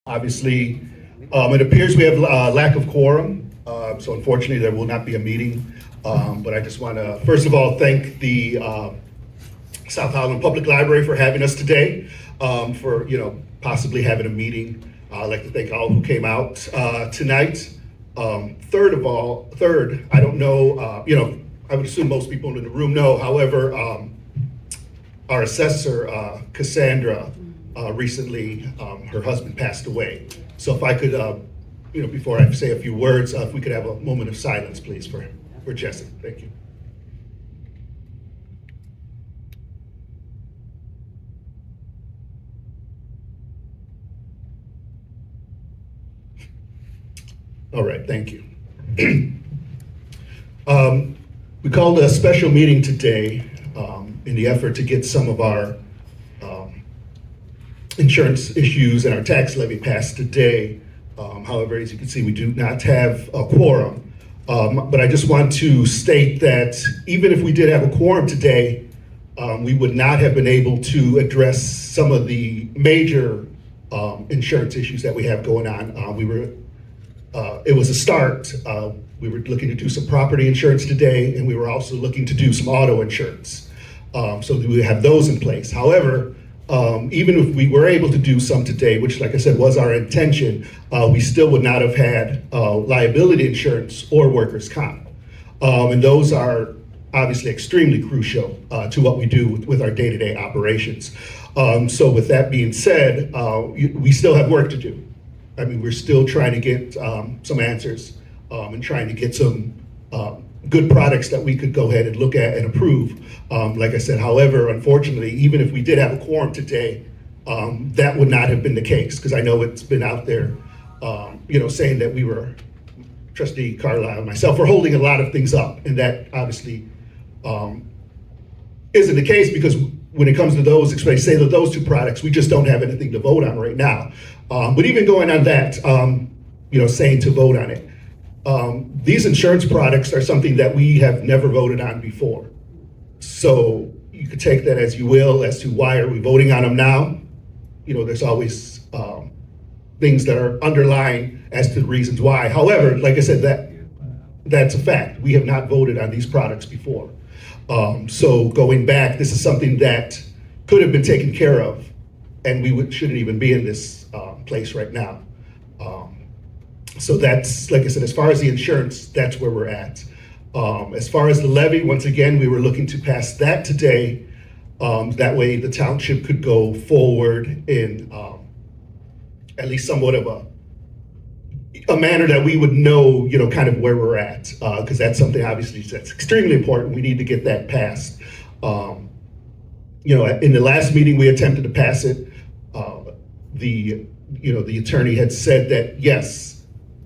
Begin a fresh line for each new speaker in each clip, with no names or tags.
Obviously, it appears we have lack of quorum, so unfortunately there will not be a meeting. But I just want to, first of all, thank the South Holland Public Library for having us today, for possibly having a meeting. I'd like to thank all who came out tonight. Third, I don't know, I would assume most people in the room know. However, our assessor, Cassandra, recently, her husband passed away. So if I could, before I say a few words, if we could have a moment of silence, please, for Jesse. Thank you. All right, thank you. We called a special meeting today in the effort to get some of our insurance issues and our tax levy passed today. However, as you can see, we do not have a quorum. But I just want to state that even if we did have a quorum today, we would not have been able to address some of the major insurance issues that we have going on. It was a start. We were looking to do some property insurance today, and we were also looking to do some auto insurance. So we have those in place. However, even if we were able to do some today, which, like I said, was our intention, we still would not have had liability insurance or workers' comp. And those are obviously extremely crucial to what we do with our day-to-day operations. So with that being said, we still have work to do. I mean, we're still trying to get some answers and trying to get some good products that we could go ahead and look at and approve. Like I said, however, unfortunately, even if we did have a quorum today, that would not have been the case, because I know it's been out there, saying that we were, Trustee Carlisle and myself, were holding a lot of things up, and that obviously isn't the case, because when it comes to those, especially say that those two products, we just don't have anything to vote on right now. But even going on that, saying to vote on it, these insurance products are something that we have never voted on before. So you could take that as you will, as to why are we voting on them now. There's always things that are underlying as to the reasons why. However, like I said, that's a fact. We have not voted on these products before. So going back, this is something that could have been taken care of, and we shouldn't even be in this place right now. So that's, like I said, as far as the insurance, that's where we're at. As far as the levy, once again, we were looking to pass that today. That way the township could go forward in at least somewhat of a manner that we would know, kind of where we're at, because that's something obviously that's extremely important. We need to get that passed. In the last meeting we attempted to pass it. The attorney had said that yes,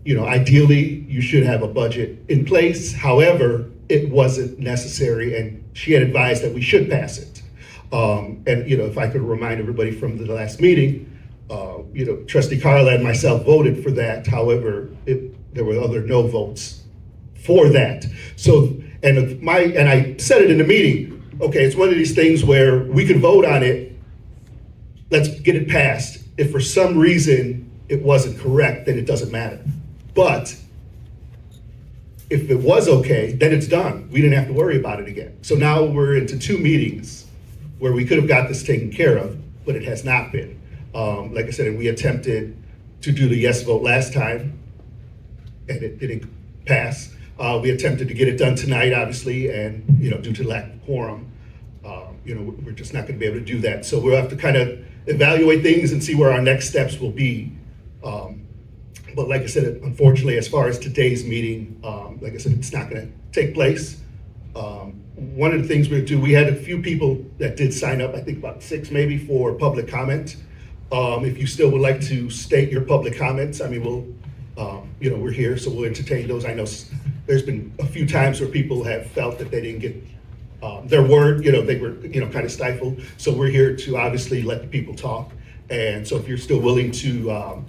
ideally you should have a budget in place. However, it wasn't necessary, and she had advised that we should pass it. And if I could remind everybody from the last meeting, Trustee Carla and myself voted for that. However, there were other no votes for that. So, and I said it in the meeting. Okay, it's one of these things where we could vote on it. Let's get it passed. If for some reason it wasn't correct, then it doesn't matter. But if it was okay, then it's done. We didn't have to worry about it again. So now we're into two meetings where we could have got this taken care of, but it has not been. Like I said, we attempted to do the yes vote last time, and it didn't pass. We attempted to get it done tonight, obviously, and due to lack of quorum, we're just not going to be able to do that. So we'll have to kind of evaluate things and see where our next steps will be. But like I said, unfortunately, as far as today's meeting, like I said, it's not going to take place. One of the things we had a few people that did sign up, I think about 6 maybe, for public comment. If you still would like to state your public comments, I mean, we're here, so we'll entertain those. I know there's been a few times where people have felt that they didn't get their word, they were, kind of stifled. So we're here to obviously let the people talk. And so if you're still willing to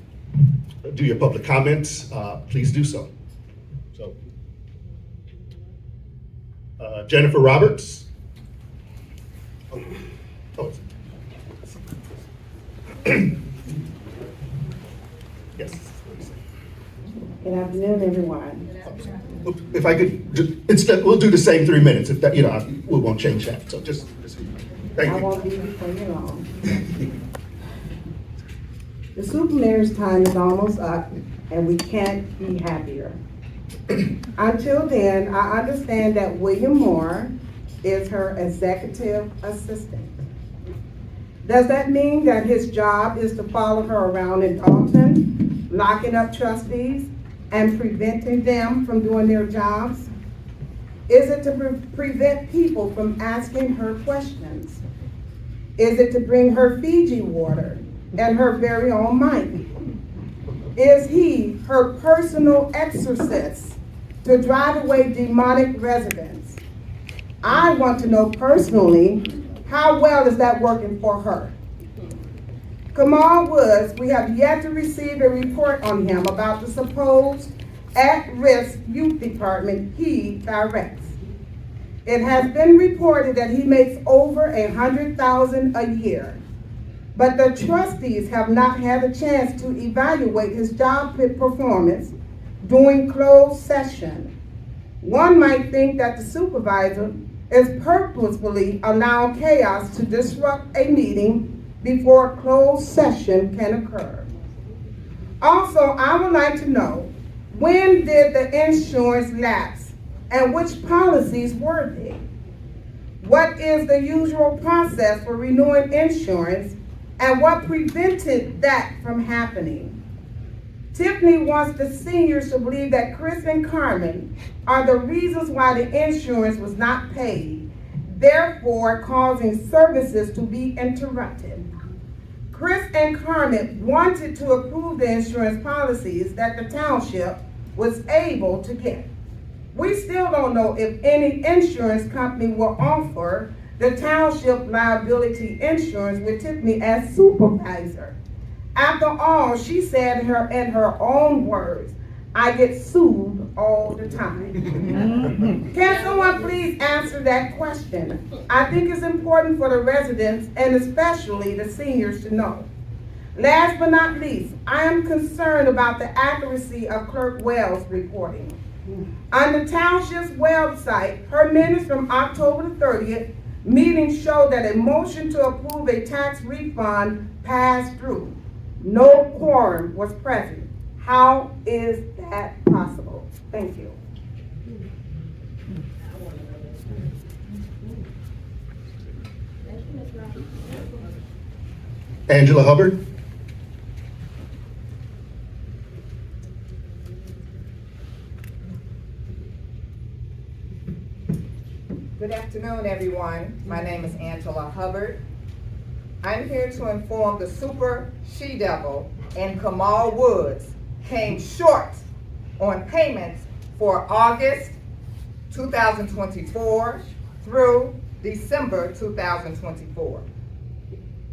do your public comments, please do so. So, Jennifer Roberts. Yes.
Good afternoon, everyone.
If I could, we'll do the same 3 minutes. If that, we won't change that. So just thank
I
you.
won't be before you long. The supermayor's time is almost up, and we can't be happier. Until then, I understand that William Moore is her executive assistant. Does that mean that his job is to follow her around in Thornton, locking up trustees and preventing them from doing their jobs? Is it to prevent people from asking her questions? Is it to bring her Fiji water and her very own mic? Is he her personal exorcist to drive away demonic residents? I want to know personally, how well is that working for her? Kamal Woods, we have yet to receive a report on him about the supposed at-risk youth department he directs. It has been reported that he makes over $100,000 a year, but the trustees have not had a chance to evaluate his job performance during closed session. One might think that the supervisor is purposefully allowing chaos to disrupt a meeting before a closed session can occur. Also, I would like to know, when did the insurance lapse and which policies were they? What is the usual process for renewing insurance and what prevented that from happening? Tiffany wants the seniors to believe that Chris and Carmen are the reasons why the insurance was not paid, therefore causing services to be interrupted. Chris and Carmen wanted to approve the insurance policies that the township was able to get. We still don't know if any insurance company will offer the township liability insurance with Tiffany as supervisor. After all, she said in her own words, I get sued all the time. Can someone please answer that question? I think it's important for the residents and especially the seniors to know. Last but not least, I am concerned about the accuracy of Clerk Wells' reporting. On the township's website, her minutes from October the 30th meeting showed that a motion to approve a tax refund passed through. No quorum was present. How is that possible? Thank you.
Angela Hubbard.
Good afternoon, everyone. My name is Angela Hubbard. I'm here to inform the super she-devil and Kamal Woods came short on payments for August 2024 through December 2024.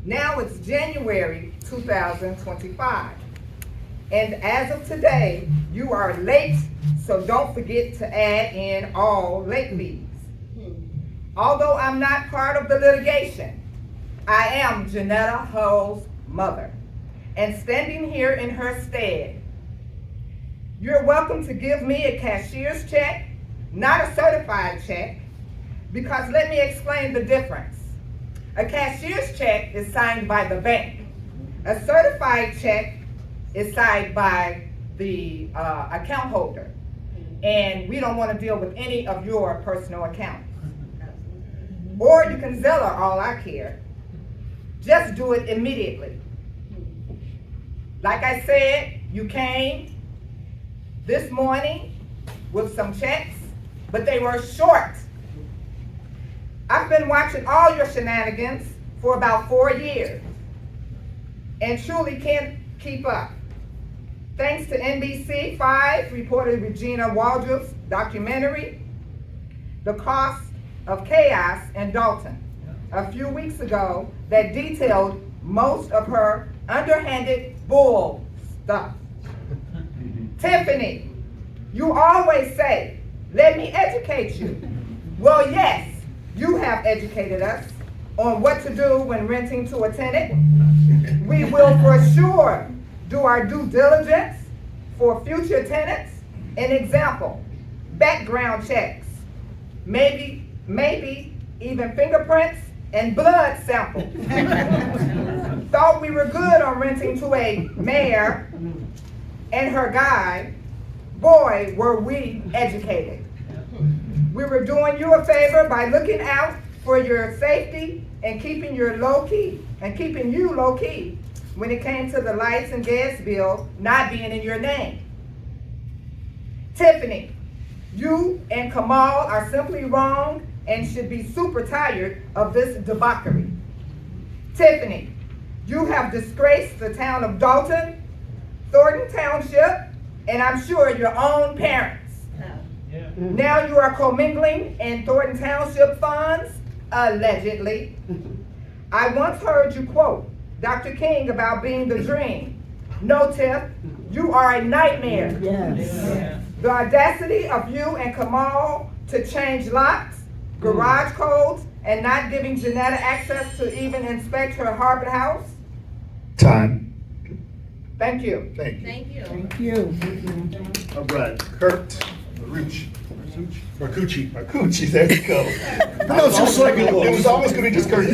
Now it's January 2025. And as of today, you are late, so don't forget to add in all late fees. Although I'm not part of the litigation, I am Janetta Hull's mother, and standing here in her stead. You're welcome to give me a cashier's check, not a certified check, because let me explain the difference. A cashier's check is signed by the bank. A certified check is signed by the account holder, and we don't want to deal with any of your personal accounts. Or you can Zeller, all I care. Just do it immediately. Like I said, you came this morning with some checks, but they were short. I've been watching all your shenanigans for about 4 years and truly can't keep up. Thanks to NBC5 reported Regina Waldrop's documentary, The Cost of Chaos in Dalton, a few weeks ago that detailed most of her underhanded bull stuff. Tiffany, you always say, let me educate you. Well, yes, you have educated us on what to do when renting to a tenant. We will for sure do our due diligence for future tenants. An example, background checks, maybe even fingerprints and blood samples. Thought we were good on renting to a mayor and her guy. Boy, were we educated. We were doing you a favor by looking out for your safety and keeping you low key when it came to the lights and gas bill not being in your name. Tiffany, you and Kamal are simply wrong and should be super tired of this debauchery. Tiffany, you have disgraced the town of Dalton, Thornton Township, and I'm sure your own parents. Now you are commingling in Thornton Township funds, allegedly. I once heard you quote Dr. King about being the dream. No, Tiff, you are a nightmare.
Yes.
The audacity of you and Kamal to change locks, garage codes, and not giving Janetta access to even inspect her Harvard house.
Time.
Thank you.
Thank you.
Thank you.
Thank you.
All right, Kurt Marcucci, there you go. No, it's just like, it was almost gonna be just Kurt.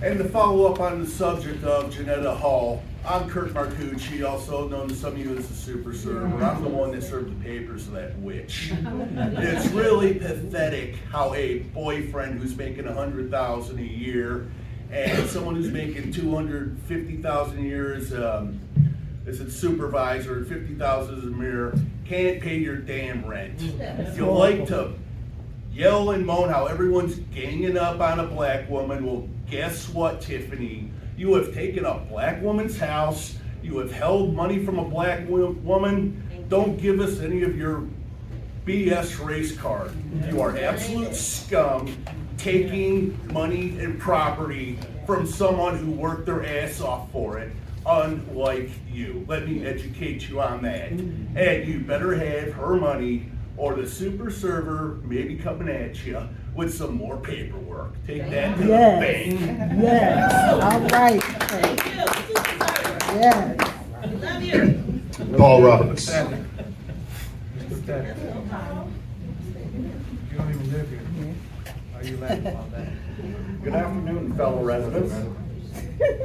And to follow up on the subject of Janetta Hall, I'm Kurt Marcucci, also known to some of you as the super server. I'm the one that served the papers of that witch. It's really pathetic how a boyfriend who's making $100,000 a year and someone who's making $250,000 a year as a supervisor and $50,000 as a mayor can't pay your damn rent. You like to yell and moan how everyone's ganging up on a black woman. Well, guess what, Tiffany? You have taken a black woman's house. You have held money from a black woman. Don't give us any of your BS race card. You are absolute scum, taking money and property from someone who worked their ass off for it, unlike you. Let me educate you on that. And you better have her money or the super server may be coming at you with some more paperwork. Take that to the bank.
Yes, all right.
Thank you.
Yes.
We love you.
Paul Roberts.
You don't even live here. Why are you laughing about that?
Good afternoon, fellow residents.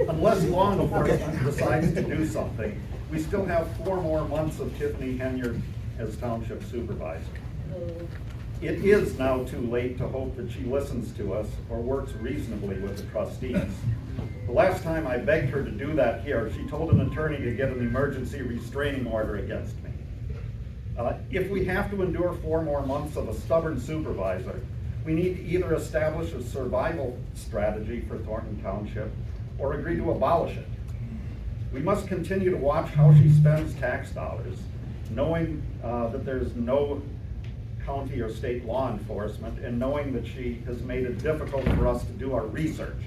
Unless law enforcement decides to do something, we still have 4 more months of Tiffany Henyard as township supervisor. It is now too late to hope that she listens to us or works reasonably with the trustees. The last time I begged her to do that here, she told an attorney to get an emergency restraining order against me. If we have to endure 4 more months of a stubborn supervisor, we need to either establish a survival strategy for Thornton Township or agree to abolish it. We must continue to watch how she spends tax dollars, knowing that there's no county or state law enforcement, and knowing that she has made it difficult for us to do our research.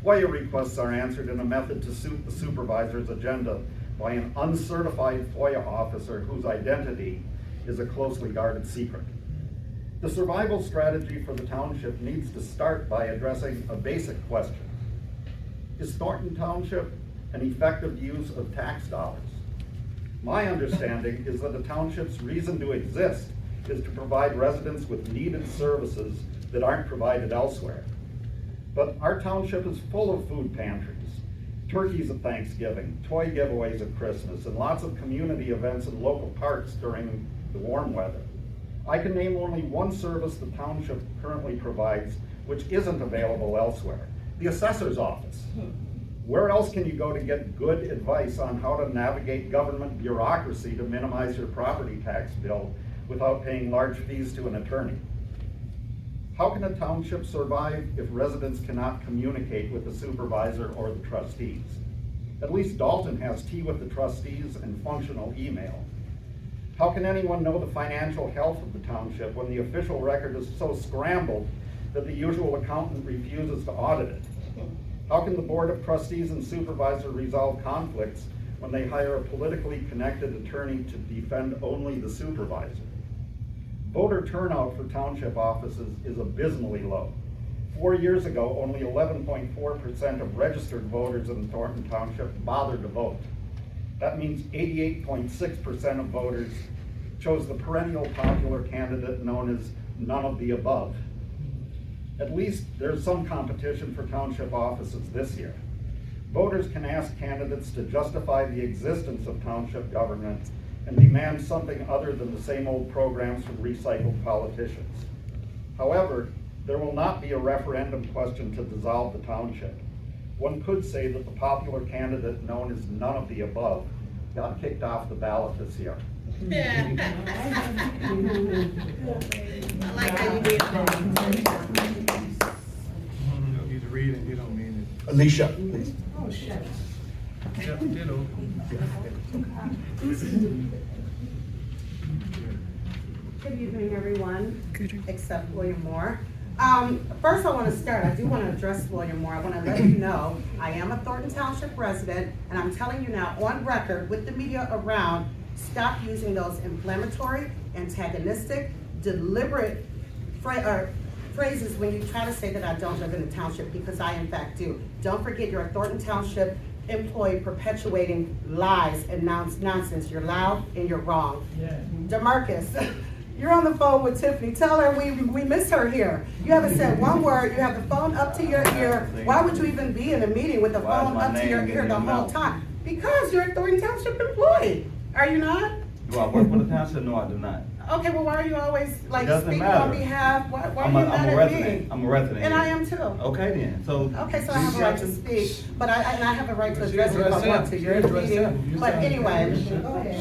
FOIA requests are answered in a method to suit the supervisor's agenda by an uncertified FOIA officer whose identity is a closely guarded secret. The survival strategy for the township needs to start by addressing a basic question. Is Thornton Township an effective use of tax dollars? My understanding is that the township's reason to exist is to provide residents with needed services that aren't provided elsewhere. But our township is full of food pantries, turkeys at Thanksgiving, toy giveaways at Christmas, and lots of community events in local parks during the warm weather. I can name only one service the township currently provides which isn't available elsewhere: the assessor's office. Where else can you go to get good advice on how to navigate government bureaucracy to minimize your property tax bill without paying large fees to an attorney? How can a township survive if residents cannot communicate with the supervisor or the trustees? At least Dalton has tea with the trustees and functional email. How can anyone know the financial health of the township when the official record is so scrambled that the usual accountant refuses to audit it? How can the board of trustees and supervisor resolve conflicts when they hire a politically connected attorney to defend only the supervisor? Voter turnout for township offices is abysmally low. 4 years ago, only 11.4% of registered voters in Thornton Township bothered to vote. That means 88.6% of voters chose the perennial popular candidate known as none of the above. At least there's some competition for township offices this year. Voters can ask candidates to justify the existence of township government and demand something other than the same old programs from recycled politicians. However, there will not be a referendum question to dissolve the township. One could say that the popular candidate known as none of the above got kicked off the ballot this year.
I like how you did that.
He's reading, you don't mean
Alicia, please.
it. Yeah, ditto.
Good evening, everyone. Except William Moore. First I want to start, I do want to address William Moore. I want to let you know, I am a Thornton Township resident, and I'm telling you now on record with the media around, stop using those inflammatory, antagonistic, deliberate phrases when you try to say that I don't live in the township, because I in fact do. Don't forget, you're a Thornton Township employee perpetuating lies and nonsense. You're loud and you're wrong. DeMarcus, you're on the phone with Tiffany. Tell her we miss her here. You haven't said one word. You have the phone up to your ear. Why would you even be in a meeting with the phone up to your ear the whole time? Because you're a Thornton Township employee. Are you not?
Do I work for the township? No, I do not.
Okay, well, why are you always like
Doesn't
speaking
matter.
on behalf? Why are
I'm
you
a
mad at
resident.
me?
I'm a resident.
And I
here.
am too.
Okay then, so.
Okay, so I have a right to speak, but I have a right to
But she
address you if I
addressed
want
him.
to.
She
You're in a
addressed him.
meeting.
You
But
said-
anyway,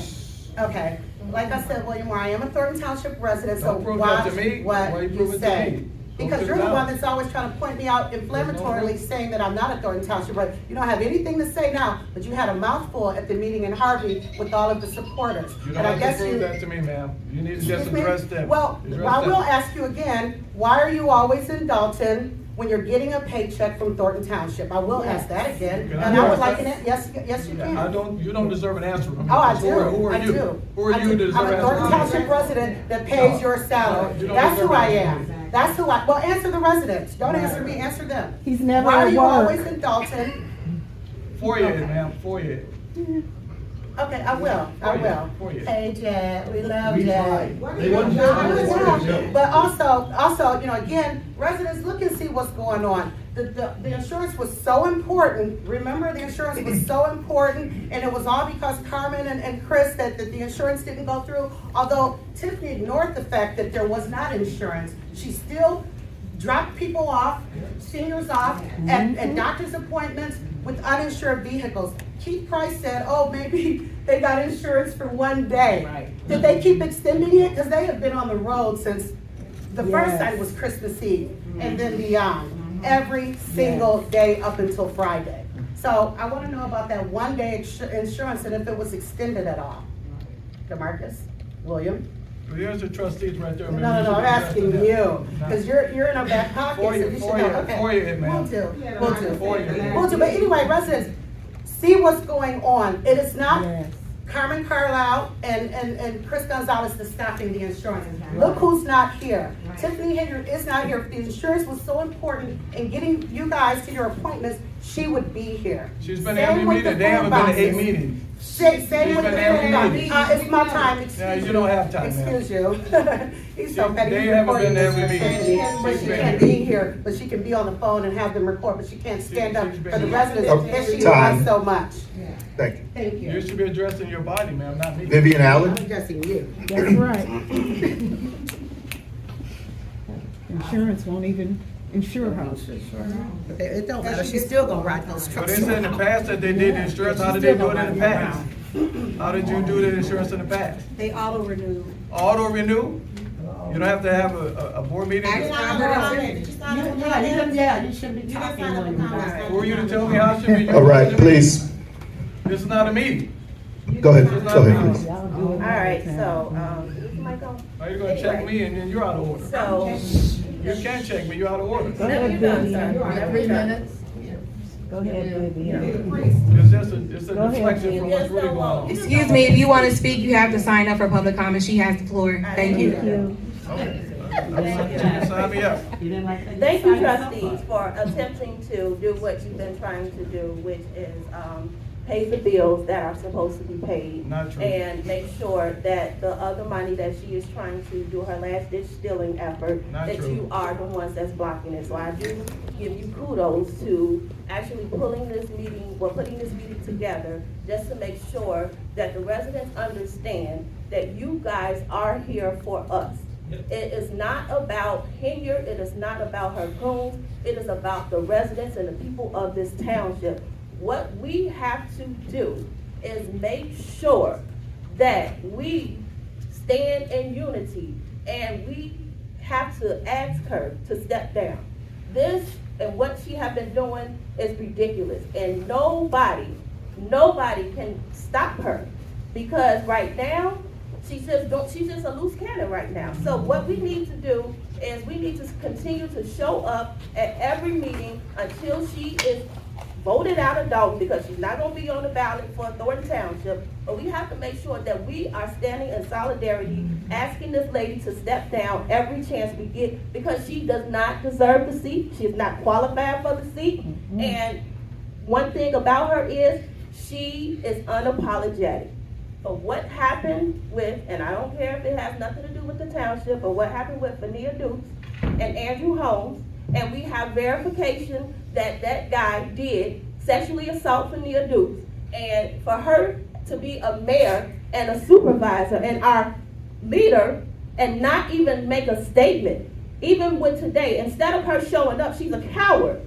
okay, like I said, William Moore, I am a Thornton Township resident, so
Don't prove that
watch
to me. Why
what
you prove
you
it to
say.
me? Go
Because
to
you're
the
the one
town.
that's always trying to point me out inflammatorily, saying that I'm not a Thornton Township resident. You don't have anything to say now, but you had a mouthful at the meeting in Harvey with all of the supporters.
You
And
don't
I
have
guess
to prove
you.
that to me, ma'am. You need to just
Excuse me?
address them.
Well,
Address
I will
them.
ask you again, why are you always in Dalton when you're getting a paycheck from Thornton Township? I will ask that again,
Can I
and I would
ask
like
that?
an, yes, you can.
You don't deserve an answer from me.
Oh, I
Who
do,
are
I
you?
do.
Who are
I
you
do.
to deserve
I'm
an
a
answer
Thornton
from me?
Township resident that pays your salary.
you don't
That's who
deserve
I
an
am.
answer.
That's who I, well, answer the residents. Don't answer me, answer them.
He's never
Why are
at
you
work.
always in Dalton?
4 years, ma'am, 4 years.
Okay, I will.
For you.
Hey, Jed, we love
We
Jed.
tried. They wouldn't do it.
But also, you know, again, residents, look and see what's going on. The insurance was so important, remember, the insurance was so important, and it was all because Carmen and Chris that the insurance didn't go through. Although Tiffany ignored the fact that there was not insurance, she still dropped people off, seniors off, at doctor's appointments with uninsured vehicles. Keith Price said, oh, maybe they got insurance for one day.
Right.
Did they keep extending it? Because they have been on the road since, the first
Yes.
time was Christmas Eve, and then beyond, every single day up until Friday. So I want to know about that one day insurance and if it was extended at all. DeMarcus, William?
Well, here's the trustees right there.
No,
ma'am.
no,
You
I'm
should
asking
address
you,
them.
because you're in our back pocket, so you should know, okay.
For you, ma'am.
We'll do.
For you.
We'll do, but anyway, residents, see what's going on. It is not
Yes.
Carmen Carlisle and Chris Gonzalez that's stopping the insurance. Look who's not here. Tiffany Hager is not here. If the insurance was so important in getting you guys to your appointments, she would be here.
She's been to
Same
every
with
meeting.
the
They haven't
phone
been to 8
boxes.
meetings.
Same
She's
with the
been to every
phone
meeting.
box. It's my time, excuse
Yeah,
you.
you don't have time, ma'am.
Excuse you. He's so petty.
They
He's
haven't
recording
been to
this,
every meeting.
Tiffany, but
She's
she
been
can't
here.
be here, but she can be on the phone and have them record, but she can't stand up
she's been
for the
here.
residents, and she
Time.
does so much.
Thank you.
Thank
You
you.
should be addressing your body, ma'am, not me.
Vivian Allen?
I'm addressing you.
That's right. Insurance won't even insure her.
It don't matter, she's still gonna ride those
But
trucks.
they said in the past that they did the insurance. How did they do it in the past? How did you do the insurance in the past?
They auto renew.
Auto renew? You don't have to have a board meeting?
Yeah, you shouldn't be talking when you're
Who are you to tell me how it should be?
All right, please,
This is not a meeting.
go ahead, please.
Y'all do it
All right,
all the time.
so, Michael,
How you gonna check me and then you're out of order?
so.
You can't check me, you're out of order.
Go ahead, Vivian.
You're on 3 minutes.
Go ahead, Vivian.
It's just it's a
Go ahead,
deflection from what's really going on.
Excuse me, if you want to speak, you have to sign up for public comment. She has the floor. Thank you.
Thank you.
Sign me up.
Thank you, trustees, for attempting to do what you've been trying to do, which is, pay the bills that are supposed to be paid.
Not true.
And make sure that the other money that she is trying to do her last ditch stealing effort,
Not
that
true.
you are the ones that's blocking it. So I do give you kudos to actually putting this meeting together, just to make sure that the residents understand that you guys are here for us. It is not about Henyard, it is not about her goons, it is about the residents and the people of this township. What we have to do is make sure that we stand in unity, and we have to ask her to step down. This and what she have been doing is ridiculous, and nobody can stop her, because right now, she's just a loose cannon right now. So what we need to do is we need to continue to show up at every meeting until she is voted out of Dalton, because she's not gonna be on the ballot for Thornton Township. But we have to make sure that we are standing in solidarity, asking this lady to step down every chance we get, because she does not deserve the seat. She is not qualified for the seat. And one thing about her is she is unapologetic. But what happened with, and I don't care if it has nothing to do with the township, but what happened with Fania Dukes and Andrew Holmes, and we have verification that that guy did sexually assault Fania Dukes, and for her to be a mayor and a supervisor and our leader and not even make a statement, even with today, instead of her showing up, she's a coward.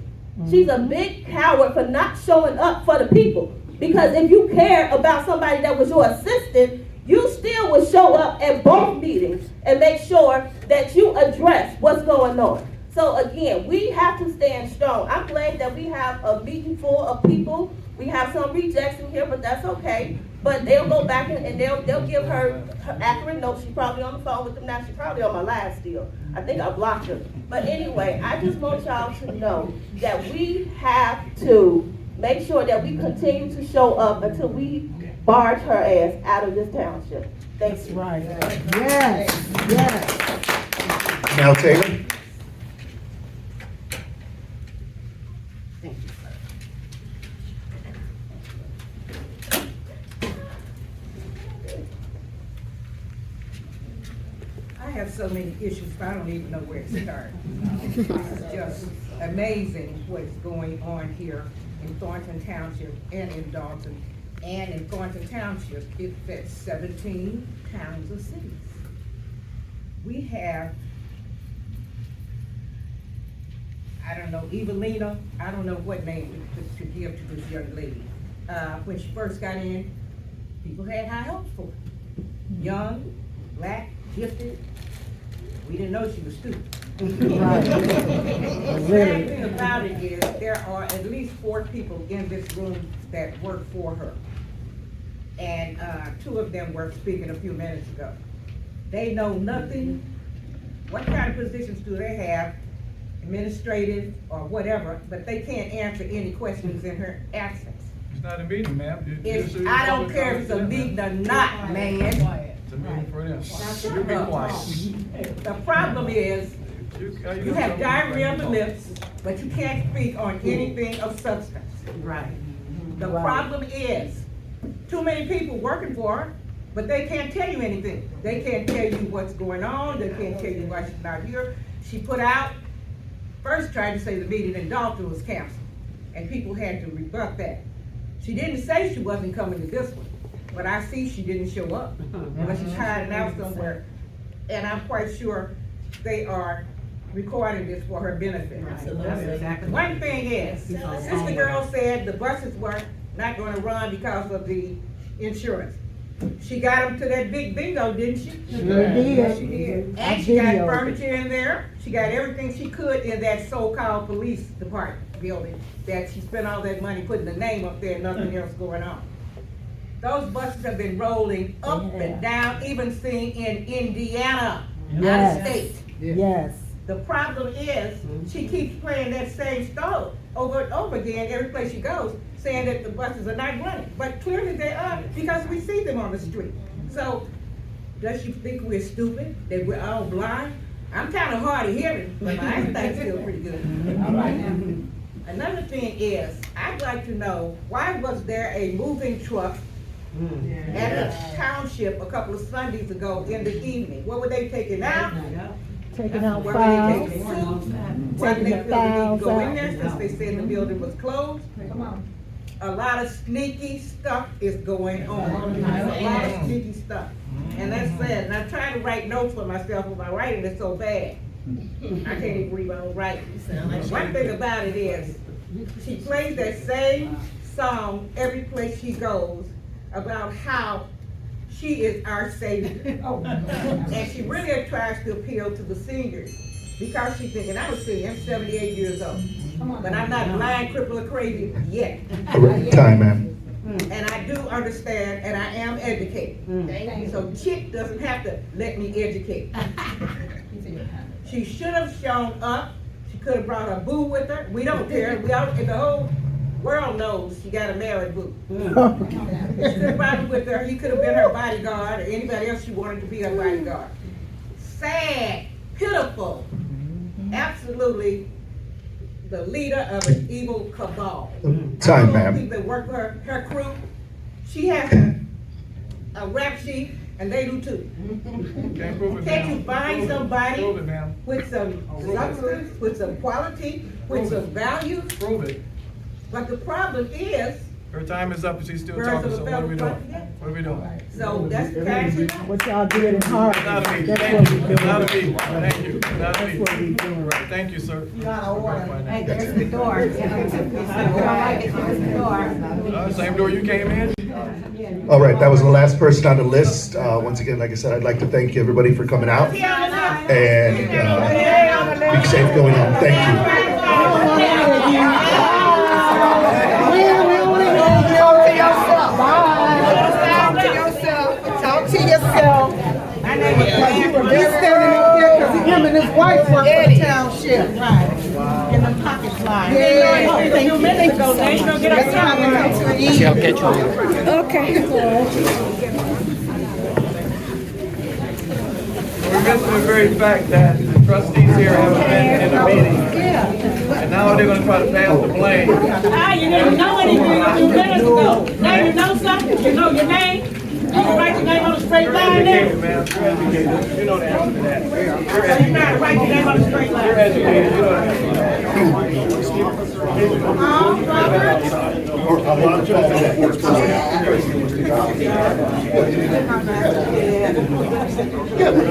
She's a big coward for not showing up for the people. Because if you care about somebody that was your assistant, you still would show up at both meetings and make sure that you address what's going on. So again, we have to stand strong. I'm glad that we have a meeting full of people. We have some rejects in here, but that's okay. But they'll go back and they'll give her accurate notes. She's probably on the phone with them now. She's probably on my live still. I think I blocked her. But anyway, I just want y'all to know that we have to make sure that we continue to show up until we barge her ass out of this township. Thanks.
Right. Yes, yes.
Now, Taylor?
I have so many issues, but I don't even know where to start. It's just amazing what's going on here in Thornton Township and in Dalton. And in Thornton Township, it fits 17 towns or cities. We have, I don't know, Evelina, I don't know what name to give to this young lady. When she first got in, people had high hopes for her. Young, black, gifted. We didn't know she was stupid.
Right.
The sad thing about it is there are at least 4 people in this room that work for her. And 2 of them were speaking a few minutes ago. They know nothing. What kind of positions do they have, administrative or whatever, but they can't answer any questions in her absence.
It's not a meeting, ma'am.
I don't care if it's a meeting or not, man.
It's a meeting for them. You be quiet.
The problem is, you have diarrhea on the lips, but you can't speak on anything of substance.
Right.
The problem is, too many people working for her, but they can't tell you anything. They can't tell you what's going on, they can't tell you why she's not here. She put out, first tried to say the meeting in Dalton was canceled, and people had to rebut that. She didn't say she wasn't coming to this one, but I see she didn't show up, but she's hiding out somewhere. And I'm quite sure they are recording this for her benefit. One thing is, Sister Girl said the buses were not gonna run because of the insurance. She got them to that big bingo, didn't she?
Sure did.
Yes, she did. And she got furniture in there. She got everything she could in that so-called police department building that she spent all that money putting the name up there and nothing else going on. Those buses have been rolling up and down, even seen in Indiana, out of state.
Yes.
The problem is, she keeps playing that same story over and over again every place she goes, saying that the buses are not running. But clearly they are, because we see them on the street. So, does she think we're stupid, that we're all blind?
I'm kinda hard of hearing, but my eyesight's still pretty good. Another thing is, I'd like to know, why was there a moving truck at the township a couple of Sundays ago in the evening? What were they taking out?
Taking out
Where were
files,
they taking suits? Why did they
taking
feel the need to
files
go in
out.
there since they said the building was closed? A lot of sneaky stuff is going on. A lot of sneaky stuff. And that's sad. And I'm trying to write notes for myself, but my writing is so bad. I can't even read my own writing. One thing about it is, she plays that same song every place she goes about how she is our savior. And she really tries to appeal to the seniors, because she's thinking, I'm a senior, I'm 78 years old. But I'm not blind, crippled, or crazy yet.
Correct. Time, ma'am.
And I do understand, and I am educated. So Chick doesn't have to let me educate. She should have shown up. She could have brought her boo with her. We don't care. We all, the whole world knows she got a married boo. She could have brought him with her. He could have been her bodyguard, or anybody else she wanted to be her bodyguard. Sad, pitiful, absolutely the leader of an evil cabal.
Time,
All those
ma'am.
people that work for her crew, she has a rap sheet, and they do too.
Can't prove it,
Can't you
ma'am.
find somebody
Prove it, ma'am.
with some substance, with some quality, with some values?
Prove it.
But the problem is,
Her time is up and she's still
Birds
talking,
of
so
a
what are we
feather
doing?
flock
What are we doing?
so that's the kind of.
What y'all did in Harvard,
Not a me,
that's
thank
what
you,
we doing.
not a me, thank you, not a
That's
me.
what we doing.
Right, thank you, sir.
You out of order.
Hey, there's the door.
Same door you came in?
All right, that was the last person on the list. Once again, like I said, I'd like to thank everybody for coming out. And be safe going home. Thank you.
Talk to yourself.
He's standing up there because him and his wife work for the township. Right. And them pockets line. Yeah. Thank you. That's time to come to an end.
We're missing the very fact that the trustees here haven't been in a meeting. And now they're gonna try to pass the blame.
You didn't know anything a few minutes ago. Now you know something, you know your name. You can write your name on a straight line
You're
there.
educated, ma'am, you're educated, you know the answer to that. You're
So you
educated,
gotta write your name on a straight line.
you're educated, you know the answer to that.
Robert?